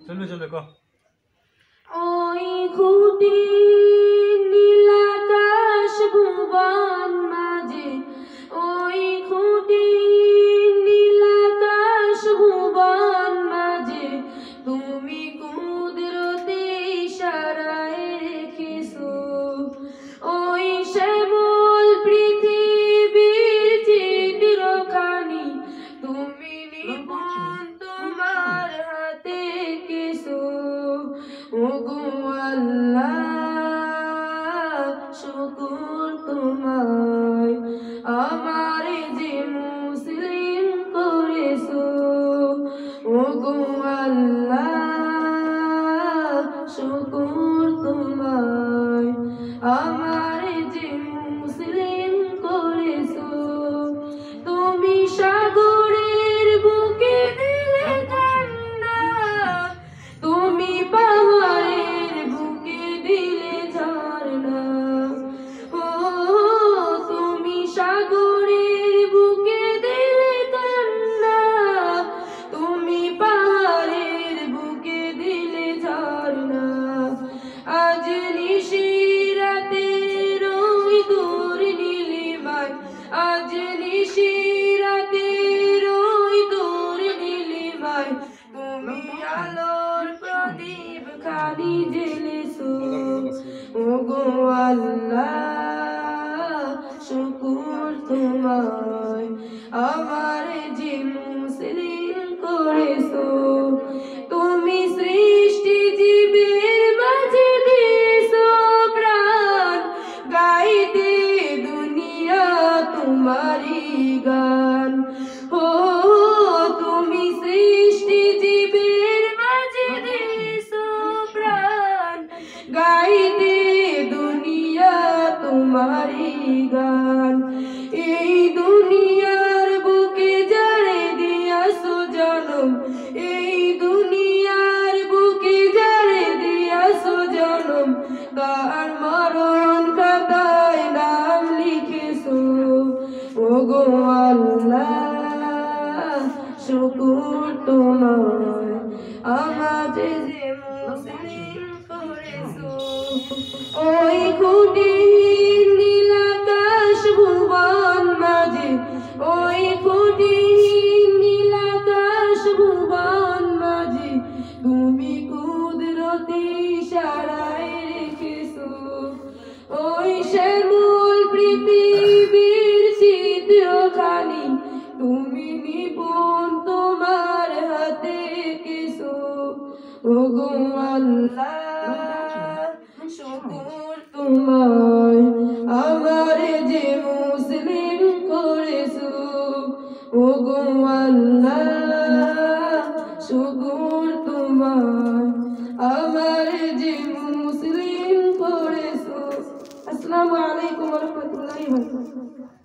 চলবে চলবে কো ওই খুঁটি নীলাকাশ ভুবন মাঝে ওই খুঁটি নীলাকাশ ভুবন মাঝে তুমি কুদরতে ইশারায় রেখেছো ওই শ্যামল পৃথিবীর চিত্রখানি তুমি নিপুণ তোমার হাতে কেছো ওগো আল্লাহ শুকর তোমায় আমারে যে মুসলিম করেছো ওগো আল্লাহ শুকর তোমায় আমারে যে মুসলিম করেছো তুমি সাগরের বুকে দিলে কান্না তুমি পাহাড়ের বুকে দিলে ঝর্ণা ও তুমি সাগরের বুকে দিলে কান্না তুমি পাহাড়ের বুকে দিলে ঝর্ণা আজ নিশিরাতে রই দূর নীলিমায় আজ নিশিরাতে রই দূর নীলিমায় তুমি আলোর প্রদীপ খানি জ্বেলেছো ওগো আল্লাহ শুকর তোমায় আমার যে মুসলিম করেছো তুমি সৃষ্টি জীবের মাঝে দিয়েছো প্রাণ গাইতে দুনিয়া তোমারই গান ও তুমি সৃষ্টি জীবের মাঝে দিয়েছো প্রাণ গাইতে দুনিয়া তোমারই গান এই দুনিয়ার বুকে যারে দিয়াছো জনম এই দুনিয়ার বুকে যারে দিয়াছো জনম তার মরণ খাতায় নাম লিখেছো ওগো আল্লাহ শুকর তোমায় আমাকে যে মুসলিম করেছো ওই খুঁটি নীলাকাশ ভুবন মাঝে ওই খুঁটি নীলাকাশ ভুবন মাঝে তুমি কুদরতে ইশারায় রেখেছো ওই শ্যামল পৃথিবীর চিত্রখানি তুমি নিপুণ তোমার হাতে কেছো ওগো আল্লাহ শুকর তোমায় আমার যে মুসলিম করেছো ওগো আল্লাহ শুকর তোমায় আমার যে মুসলিম করেছো আসসালামু আলাইকুম ওয়া রাহমাতুল্লাহি ওয়া বারাকাতুহু